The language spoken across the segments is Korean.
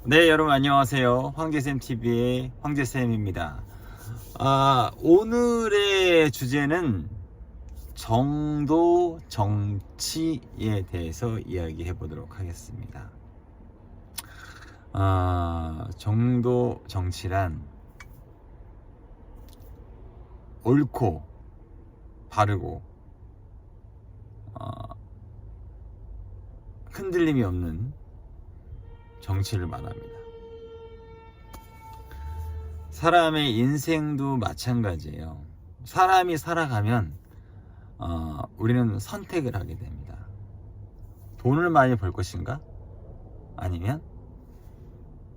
네, 여러분 안녕하세요. 황제쌤TV의 황제쌤입니다. 오늘의 주제는 정도 정치에 대해서 이야기해 보도록 하겠습니다. 정도 정치란 옳고 바르고 흔들림이 없는 정치를 말합니다. 사람의 인생도 마찬가지예요. 사람이 살아가면 우리는 선택을 하게 됩니다. 돈을 많이 벌 것인가? 아니면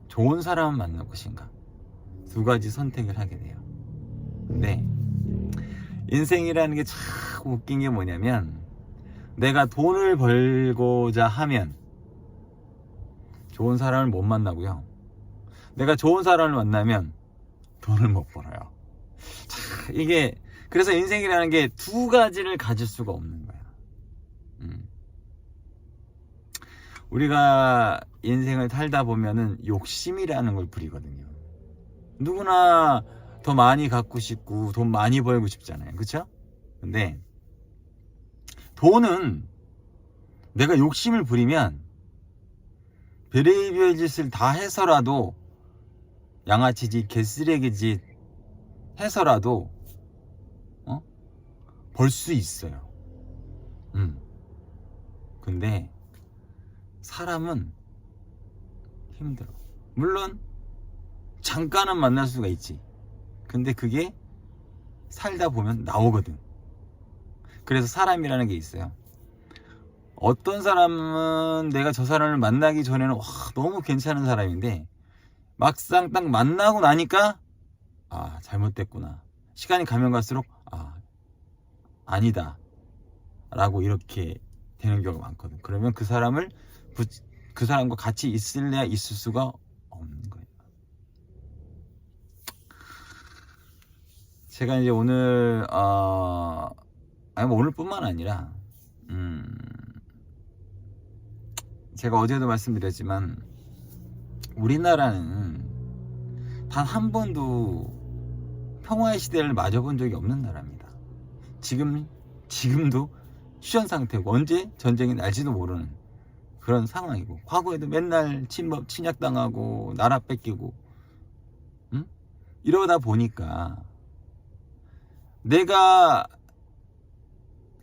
좋은 사람을 만날 것인가? 두 가지 선택을 하게 돼요. 근데 인생이라는 게 참 웃긴 게 뭐냐면, 내가 돈을 벌고자 하면 좋은 사람을 못 만나고요, 내가 좋은 사람을 만나면 돈을 못 벌어요. 이게 그래서 인생이라는 게 두 가지를 가질 수가 없는 거야. 우리가 인생을 살다 보면은 욕심이라는 걸 부리거든요. 누구나 더 많이 갖고 싶고 돈 많이 벌고 싶잖아요, 그렇죠? 근데 돈은 내가 욕심을 부리면 별의별 짓을 다 해서라도, 양아치짓, 개쓰레기짓 해서라도 벌 수 있어요. 근데 사람은 힘들어. 물론 잠깐은 만날 수가 있지. 근데 그게 살다 보면 나오거든. 그래서 사람이라는 게 있어요. 어떤 사람은 내가 저 사람을 만나기 전에는 너무 괜찮은 사람인데, 막상 딱 만나고 나니까 잘못됐구나. 시간이 가면 갈수록 아니다 라고 이렇게 되는 경우가 많거든. 그러면 그 사람과 같이 있을래야 있을 수가 없는 거예요. 제가 이제 오늘 오늘뿐만 아니라 제가 어제도 말씀드렸지만, 우리나라는 단 한 번도 평화의 시대를 맞아본 적이 없는 나라입니다. 지금도 휴전 상태고 언제 전쟁이 날지도 모르는 그런 상황이고, 과거에도 맨날 침략당하고 나라 뺏기고 이러다 보니까, 내가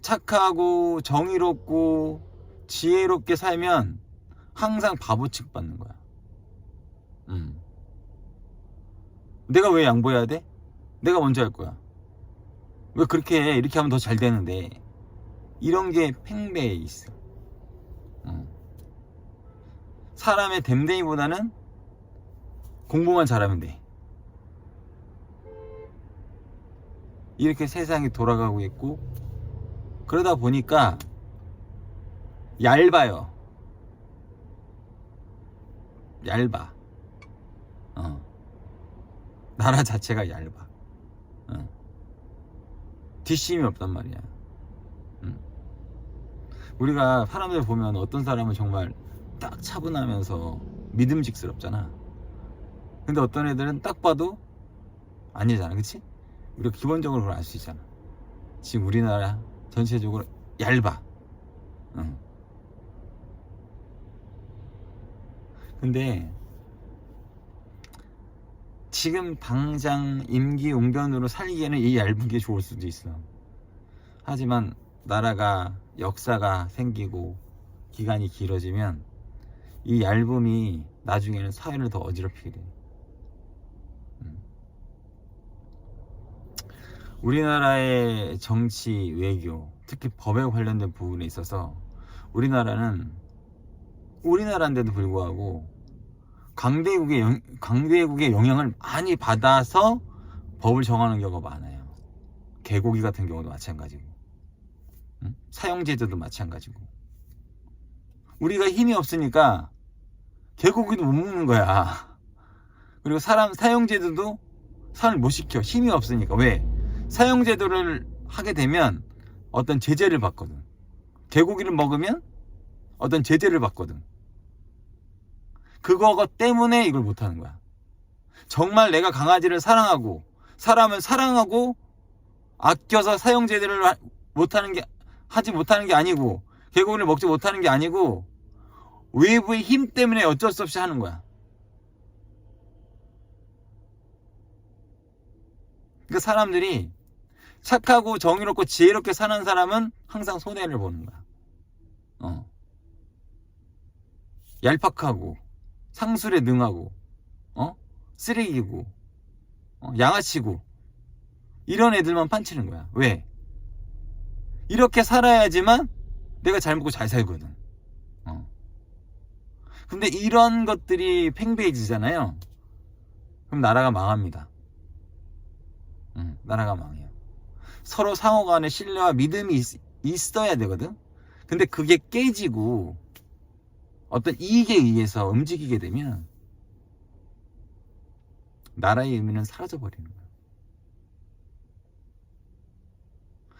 착하고 정의롭고 지혜롭게 살면 항상 바보 취급받는 거야. 내가 왜 양보해야 돼? 내가 먼저 할 거야. 왜 그렇게 해? 이렇게 하면 더 잘 되는데. 이런 게 팽배해 있어. 사람의 됨됨이보다는 공부만 잘하면 돼. 이렇게 세상이 돌아가고 있고, 그러다 보니까 얇아요. 얇아. 나라 자체가 얇아. 뒷심이 없단 말이야. 우리가 사람들 보면 어떤 사람은 정말 딱 차분하면서 믿음직스럽잖아. 근데 어떤 애들은 딱 봐도 아니잖아, 그치? 우리가 기본적으로 그걸 알 수 있잖아. 지금 우리나라 전체적으로 얇아. 근데 지금 당장 임기응변으로 살기에는 이 얇은 게 좋을 수도 있어. 하지만 나라가, 역사가 생기고 기간이 길어지면 이 얇음이 나중에는 사회를 더 어지럽히게 돼. 우리나라의 정치, 외교, 특히 법에 관련된 부분에 있어서 우리나라인데도 불구하고 강대국의 영향을 많이 받아서 법을 정하는 경우가 많아요. 개고기 같은 경우도 마찬가지고, 사형제도도 마찬가지고. 우리가 힘이 없으니까 개고기도 못 먹는 거야. 그리고 사형제도도 사람을 못 시켜. 힘이 없으니까. 왜? 사형제도를 하게 되면 어떤 제재를 받거든. 개고기를 먹으면 어떤 제재를 받거든. 그거 때문에 이걸 못하는 거야. 정말 내가 강아지를 사랑하고 사람을 사랑하고 아껴서 사용 제대로 하지 못하는 게 아니고 개구리를 먹지 못하는 게 아니고 외부의 힘 때문에 어쩔 수 없이 하는 거야. 그러니까 사람들이 착하고 정의롭고 지혜롭게 사는 사람은 항상 손해를 보는 거야. 얄팍하고 상술에 능하고 쓰레기고 양아치고 이런 애들만 판치는 거야. 왜? 이렇게 살아야지만 내가 잘 먹고 잘 살거든. 근데 이런 것들이 팽배해지잖아요. 그럼 나라가 망합니다. 나라가 망해요. 서로 상호 간에 신뢰와 믿음이 있어야 되거든. 근데 그게 깨지고 어떤 이익에 의해서 움직이게 되면 나라의 의미는 사라져 버리는 거야.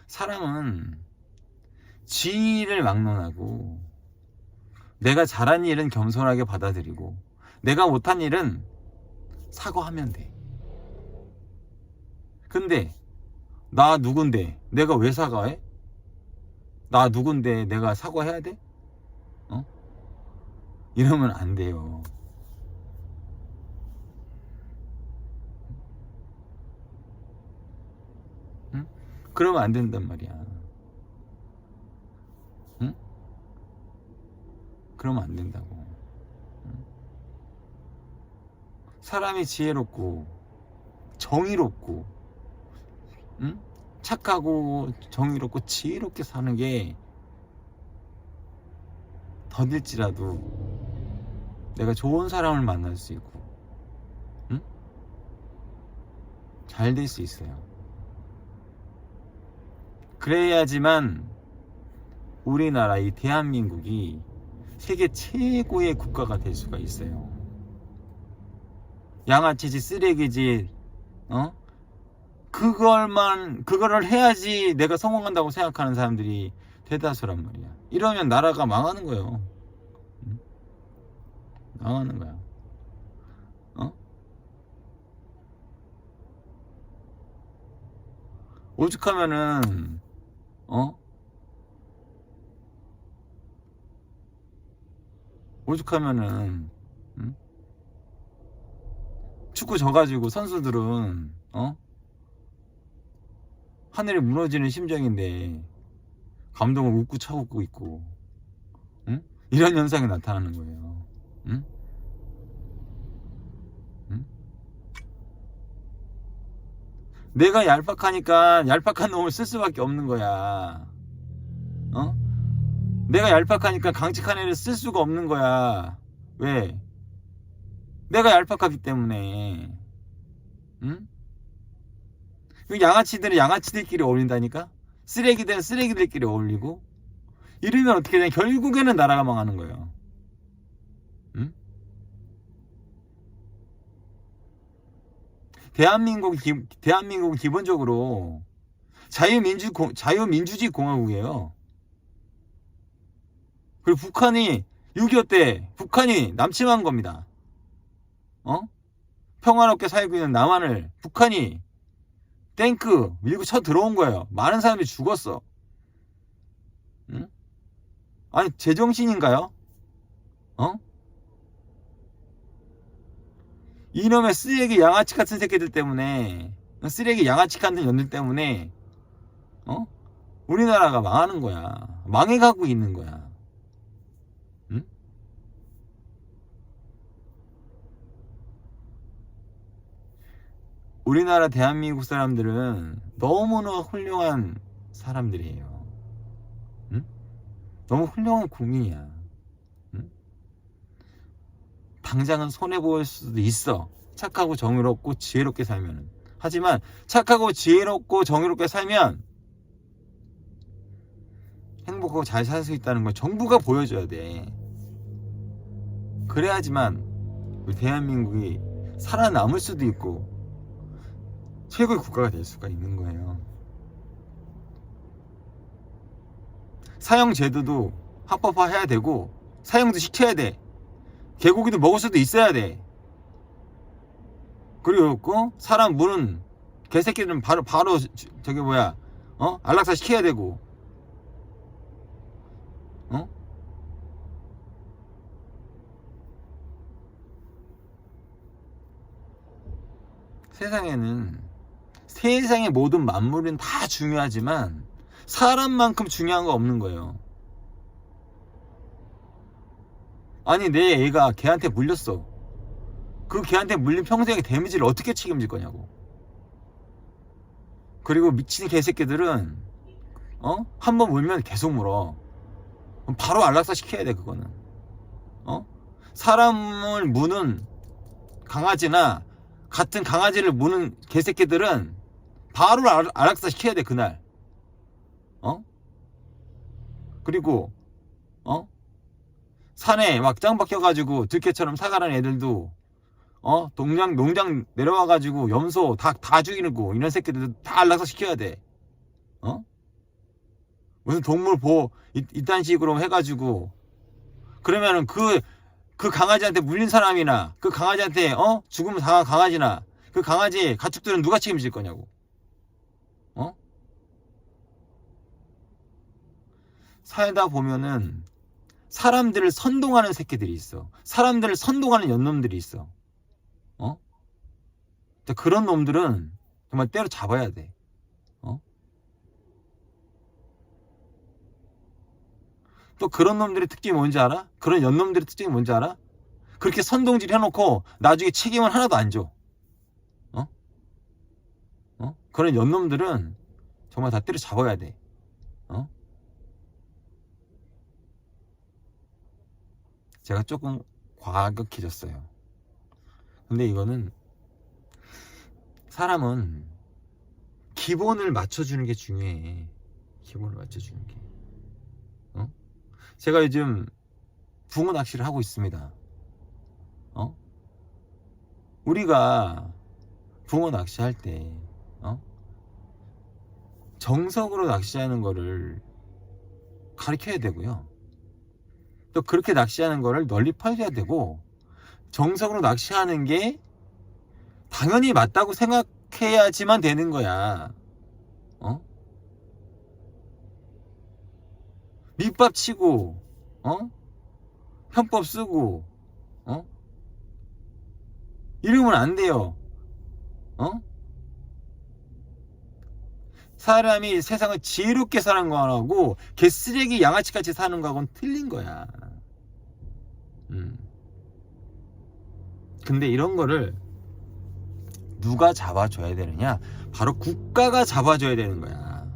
사람은 지위를 막론하고 내가 잘한 일은 겸손하게 받아들이고 내가 못한 일은 사과하면 돼. 근데 나 누군데 내가 왜 사과해? 나 누군데 내가 사과해야 돼? 이러면 안 돼요. 응? 그러면 안 된단 말이야. 응? 그러면 안 된다고. 응? 사람이 지혜롭고 정의롭고 응? 착하고 정의롭고 지혜롭게 사는 게 더딜지라도 내가 좋은 사람을 만날 수 있고 응? 잘 될 수 있어요. 그래야지만 우리나라 이 대한민국이 세계 최고의 국가가 될 수가 있어요. 양아치지 쓰레기지 그거를 해야지 내가 성공한다고 생각하는 사람들이 대다수란 말이야. 이러면 나라가 망하는 거예요. 응? 망하는 거야. 오죽하면은 오죽하면은 응? 축구 져가지고 선수들은 하늘이 무너지는 심정인데 감독은 웃고 쳐웃고 있고 응? 이런 현상이 나타나는 거예요. 응? 응? 내가 얄팍하니까 얄팍한 놈을 쓸 수밖에 없는 거야. 내가 얄팍하니까 강직한 애를 쓸 수가 없는 거야. 왜? 내가 얄팍하기 때문에. 응? 그 양아치들은 양아치들끼리 어울린다니까? 쓰레기들은 쓰레기들끼리 어울리고 이러면 어떻게 되냐? 결국에는 나라가 망하는 거예요. 응? 대한민국은 기본적으로 자유민주주의 공화국이에요. 그리고 북한이 6.25 때 북한이 남침한 겁니다. 평화롭게 살고 있는 남한을 북한이 탱크 밀고 쳐 들어온 거예요. 많은 사람들이 죽었어. 응? 아니 제정신인가요? 이놈의 쓰레기 양아치 같은 새끼들 때문에 쓰레기 양아치 같은 년들 때문에 우리나라가 망하는 거야. 망해가고 있는 거야. 응? 우리나라 대한민국 사람들은 너무나 훌륭한 사람들이에요. 응? 너무 훌륭한 국민이야. 응? 당장은 손해볼 수도 있어. 착하고 정의롭고 지혜롭게 살면은. 하지만 착하고 지혜롭고 정의롭게 살면 행복하고 잘 살 수 있다는 걸 정부가 보여줘야 돼. 그래야지만 우리 대한민국이 살아남을 수도 있고 최고의 국가가 될 수가 있는 거예요. 사형 제도도 합법화해야 되고 사형도 시켜야 돼. 개고기도 먹을 수도 있어야 돼. 그리고 사람 무는 개새끼들은 바로 저기 뭐야 안락사 시켜야 되고. 어? 세상의 모든 만물은 다 중요하지만 사람만큼 중요한 거 없는 거예요. 아니 내 애가 걔한테 물렸어. 그 걔한테 물린 평생의 데미지를 어떻게 책임질 거냐고. 그리고 미친 개새끼들은 한 번 물면 계속 물어. 바로 안락사 시켜야 돼. 그거는 사람을 무는 강아지나 같은 강아지를 무는 개새끼들은 바로 안락사 시켜야 돼. 그날. 그리고 산에 막 짱 박혀가지고 들개처럼 살아가는 애들도 농장 내려와가지고 염소 다 죽이고 이런 새끼들도 다 안락사 시켜야 돼. 무슨 동물 보호 이딴 식으로 해가지고 그러면은 그 강아지한테 물린 사람이나 그 강아지한테 죽음을 당한 강아지나 그 강아지 가축들은 누가 책임질 거냐고. 살다 보면은 사람들을 선동하는 새끼들이 있어. 사람들을 선동하는 연놈들이 있어. 그런 놈들은 정말 때려 잡아야 돼. 또 그런 놈들의 특징이 뭔지 알아? 그런 연놈들의 특징이 뭔지 알아? 그렇게 선동질 해놓고 나중에 책임을 하나도 안 줘. 그런 연놈들은 정말 다 때려 잡아야 돼. 제가 조금 과격해졌어요. 근데 이거는 사람은 기본을 맞춰주는 게 중요해. 기본을 맞춰주는 게. 제가 요즘 붕어 낚시를 하고 있습니다. 우리가 붕어 낚시할 때 정석으로 낚시하는 거를 가르쳐야 되고요. 또 그렇게 낚시하는 거를 널리 퍼줘야 되고, 정석으로 낚시하는 게 당연히 맞다고 생각해야지만 되는 거야. 밑밥 치고 편법 쓰고 이러면 안 돼요. 사람이 세상을 지혜롭게 사는 거하고 개쓰레기 양아치같이 사는 거하고는 틀린 거야. 근데 이런 거를 누가 잡아줘야 되느냐? 바로 국가가 잡아줘야 되는 거야.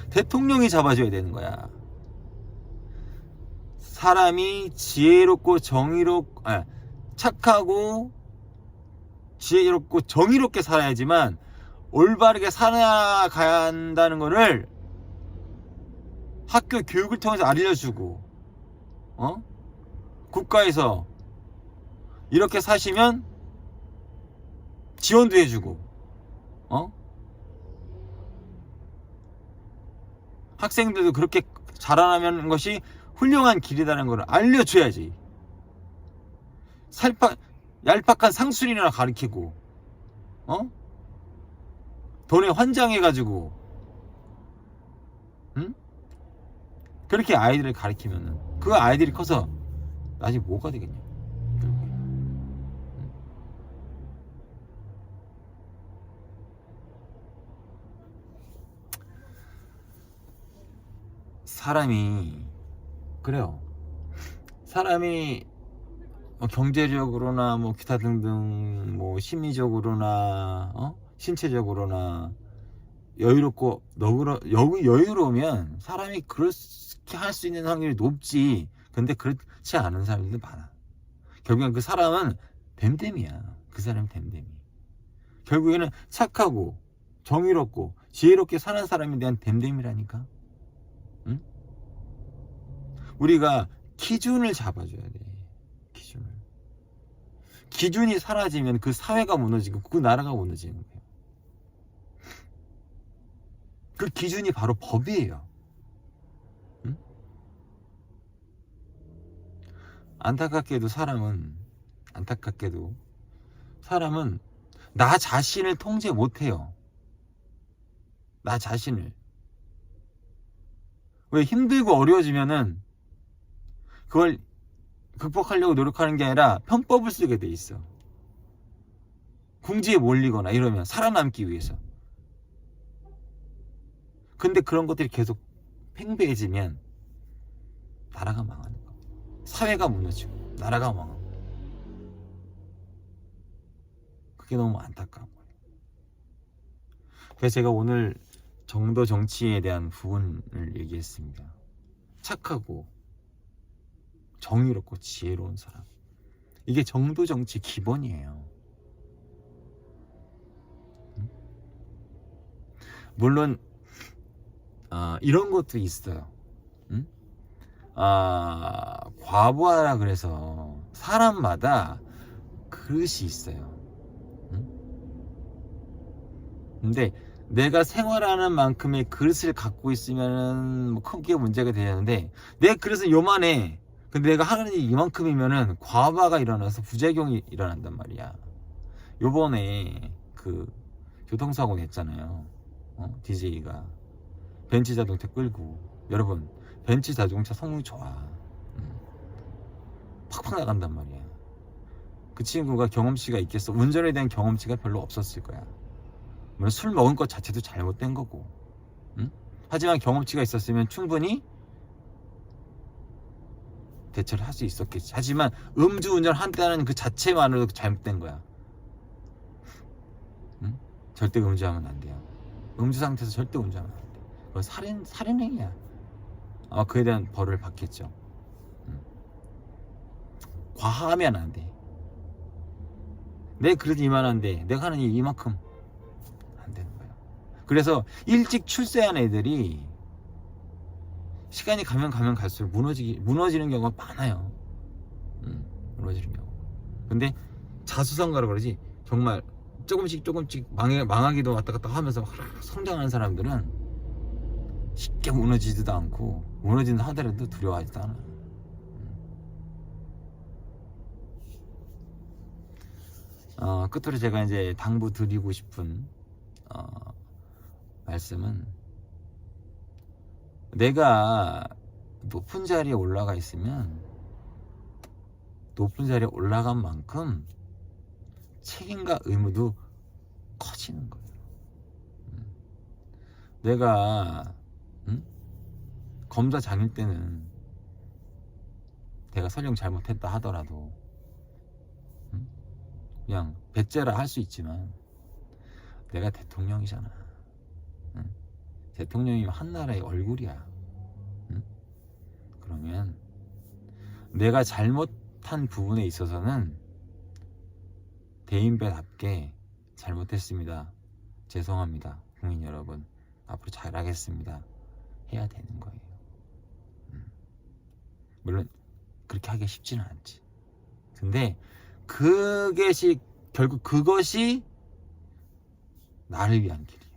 대통령이 잡아줘야 되는 거야. 사람이 지혜롭고 착하고 지혜롭고 정의롭게 살아야지만 올바르게 살아가야 한다는 거를 학교 교육을 통해서 알려주고 국가에서 이렇게 사시면 지원도 해주고 학생들도 그렇게 자라나는 것이 훌륭한 길이라는 걸 알려줘야지. 얄팍한 상술이나 가르치고 돈에 환장해가지고 그렇게 아이들을 가르치면은 그 아이들이 커서 나중에 뭐가 되겠냐. 사람이 그래요. 사람이 경제적으로나 뭐 기타 등등 뭐 심리적으로나 신체적으로나 여유롭고 여유로우면 사람이 그렇게 할 수 있는 확률이 높지. 근데 그렇지 않은 사람들도 많아. 결국엔 그 사람은 댐댐이야. 그 사람은 댐댐이. 결국에는 착하고 정의롭고 지혜롭게 사는 사람에 대한 댐댐이라니까. 응? 우리가 기준을 잡아줘야 돼. 기준이 사라지면 그 사회가 무너지고 그 나라가 무너지는 거예요. 그 기준이 바로 법이에요. 안타깝게도 사람은 나 자신을 통제 못해요. 나 자신을. 왜? 힘들고 어려워지면은 그걸 극복하려고 노력하는 게 아니라 편법을 쓰게 돼 있어. 궁지에 몰리거나 이러면 살아남기 위해서. 근데 그런 것들이 계속 팽배해지면 나라가 망하는 거야. 사회가 무너지고 나라가 망하고. 그게 너무 안타까운 거예요. 그래서 제가 오늘 정도 정치에 대한 부분을 얘기했습니다. 착하고 정의롭고 지혜로운 사람. 이게 정도 정치 기본이에요. 물론 이런 것도 있어요. 과부하라 그래서 사람마다 그릇이 있어요. 근데 내가 생활하는 만큼의 그릇을 갖고 있으면은 뭐 크게 문제가 되는데 내 그릇은 요만해. 근데 내가 하는 일이 이만큼이면은 과부하가 일어나서 부작용이 일어난단 말이야. 요번에 그 교통사고 냈잖아요. DJ가 벤츠 자동차 끌고. 여러분, 벤츠 자동차 성능이 좋아. 팍팍 나간단 말이야. 그 친구가 경험치가 있겠어? 운전에 대한 경험치가 별로 없었을 거야. 물론 술 먹은 것 자체도 잘못된 거고. 하지만 경험치가 있었으면 충분히 대처를 할 수 있었겠지. 하지만 음주운전을 한다는 그 자체만으로도 잘못된 거야. 절대 음주하면 안 돼요. 음주 상태에서 절대 운전하면 안 돼. 그건 살인행위야. 아마 그에 대한 벌을 받겠죠. 과하면 안 돼. 내 그릇이 이만한데 내가 하는 일 이만큼 안 되는 거예요. 그래서 일찍 출세한 애들이 시간이 가면 갈수록 무너지는 경우가 많아요. 무너지는 경우. 근데 자수성가라고 그러지. 정말 조금씩 망하기도 왔다 갔다 하면서 성장하는 사람들은 쉽게 무너지지도 않고, 무너진다 하더라도 두려워하지도 않아. 끝으로 제가 이제 당부 드리고 싶은 말씀은, 내가 높은 자리에 올라가 있으면 높은 자리에 올라간 만큼 책임과 의무도 커지는 거예요. 내가 검사장일 때는 내가 설령 잘못했다 하더라도 그냥 배째라 할 수 있지만, 내가 대통령이잖아. 대통령이면 한 나라의 얼굴이야. 그러면 내가 잘못한 부분에 있어서는 대인배답게 잘못했습니다. 죄송합니다. 국민 여러분, 앞으로 잘하겠습니다. 해야 되는 거예요. 물론 그렇게 하기 쉽지는 않지. 근데 결국 그것이 나를 위한 길이에요.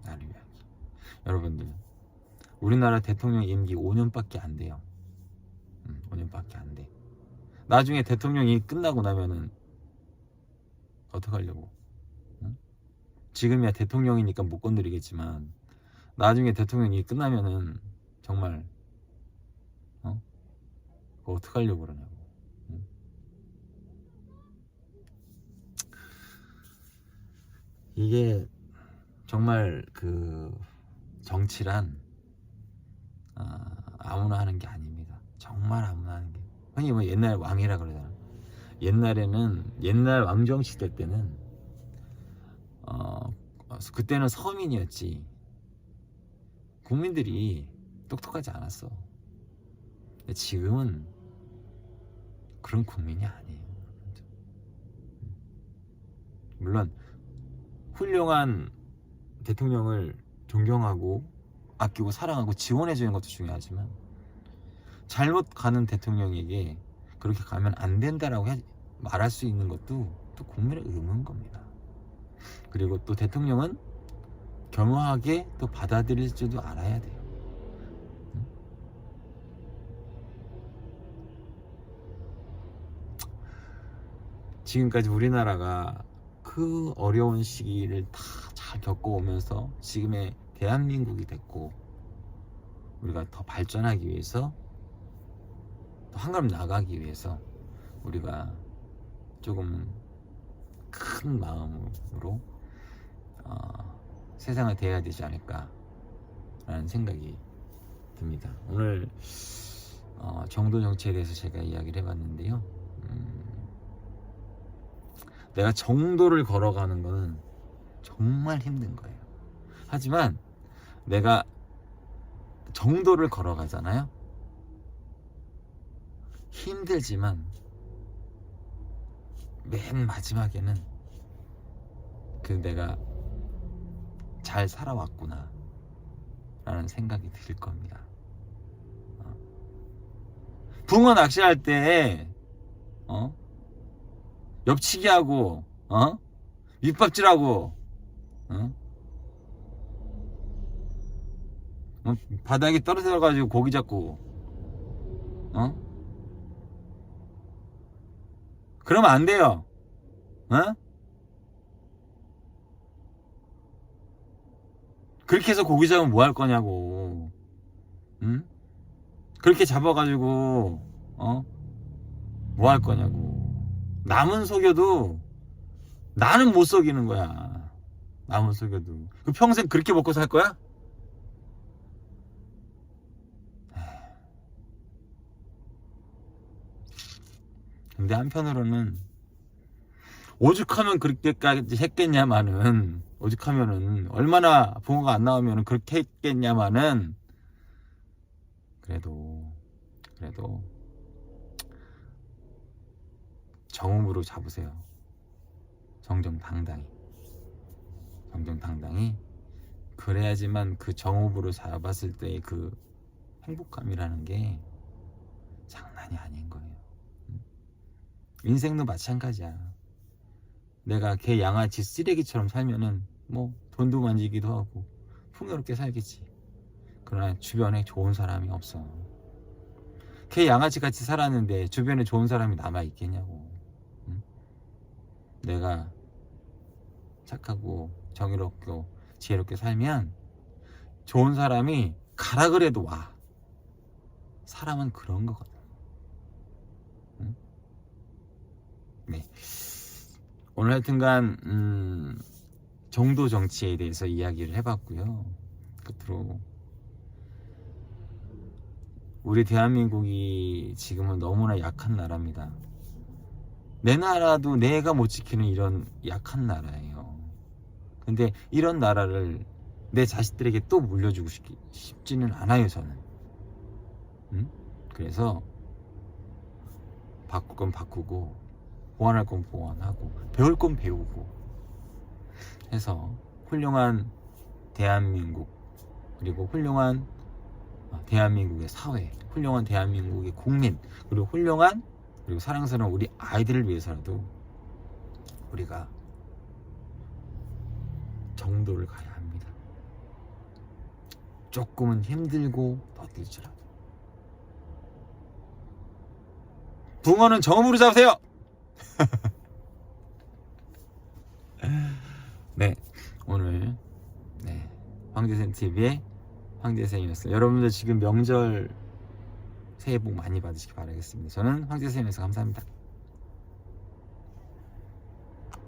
나를 위한 길. 여러분들, 우리나라 대통령 임기 5년밖에 안 돼요. 5년밖에 안 돼. 나중에 대통령이 끝나고 나면은 어떡하려고? 지금이야 대통령이니까 못 건드리겠지만, 나중에 대통령이 끝나면은 정말 그거 어떡하려고 그러냐고. 이게 정말 그 정치란 아무나 하는 게 아닙니다. 정말 아무나 하는 게. 흔히 뭐 옛날 왕이라 그러잖아. 옛날 왕정 시대 때는 그때는 서민이었지. 국민들이 똑똑하지 않았어. 근데 지금은 그런 국민이 아니에요. 물론 훌륭한 대통령을 존경하고 아끼고 사랑하고 지원해 주는 것도 중요하지만, 잘못 가는 대통령에게 그렇게 가면 안 된다라고 말할 수 있는 것도 또 국민의 의무인 겁니다. 그리고 또 대통령은 겸허하게 또 받아들일 줄도 알아야 돼요. 지금까지 우리나라가 그 어려운 시기를 다 잘 겪어오면서 지금의 대한민국이 됐고, 우리가 더 발전하기 위해서, 더 한 걸음 나가기 위해서 우리가 조금 큰 마음으로 세상을 대해야 되지 않을까라는 생각이 듭니다. 오늘 정도 정치에 대해서 제가 이야기를 해봤는데요. 내가 정도를 걸어가는 거는 정말 힘든 거예요. 하지만 내가 정도를 걸어가잖아요. 힘들지만 맨 마지막에는 내가 잘 살아왔구나 라는 생각이 들 겁니다. 붕어 낚시할 때 옆치기 하고 밑밥질하고 바닥에 떨어져 가지고 고기 잡고 그러면 안 돼요. 그렇게 해서 고기 잡으면 뭐 할 거냐고. 그렇게 잡아가지고 뭐 할 거냐고. 남은 속여도 나는 못 속이는 거야. 남은 속여도. 평생 그렇게 먹고 살 거야? 근데 한편으로는 오죽하면 그렇게까지 했겠냐마는, 오죽하면은 얼마나 붕어가 안 나오면 그렇게 했겠냐마는, 그래도 정음으로 잡으세요. 정정당당히. 그래야지만 그 정읍으로 잡았을 때의 그 행복감이라는 게 장난이 아닌 거예요. 인생도 마찬가지야. 내가 개 양아치 쓰레기처럼 살면은 뭐 돈도 만지기도 하고 풍요롭게 살겠지. 그러나 주변에 좋은 사람이 없어. 개 양아치 같이 살았는데 주변에 좋은 사람이 남아있겠냐고. 내가 착하고 정의롭고 지혜롭게 살면 좋은 사람이 가라 그래도 와. 사람은 그런 거거든. 네. 오늘 하여튼간 정도 정치에 대해서 이야기를 해봤고요. 끝으로 우리 대한민국이 지금은 너무나 약한 나라입니다. 내 나라도 내가 못 지키는 이런 약한 나라예요. 근데 이런 나라를 내 자식들에게 또 물려주고 싶지는 않아요, 저는. 그래서 바꿀 건 바꾸고, 보완할 건 보완하고, 배울 건 배우고 해서 훌륭한 대한민국, 그리고 훌륭한 대한민국의 사회, 훌륭한 대한민국의 국민, 그리고 사랑스러운 우리 아이들을 위해서라도 우리가 정도를 가야 합니다. 조금은 힘들고 버틸지라도. 붕어는 정음으로 잡으세요. 네, 오늘 황제쌤 TV의 황제쌤이었어요. 여러분들 지금 명절 새해 복 많이 받으시기 바라겠습니다. 저는 황제쌤이어서 감사합니다.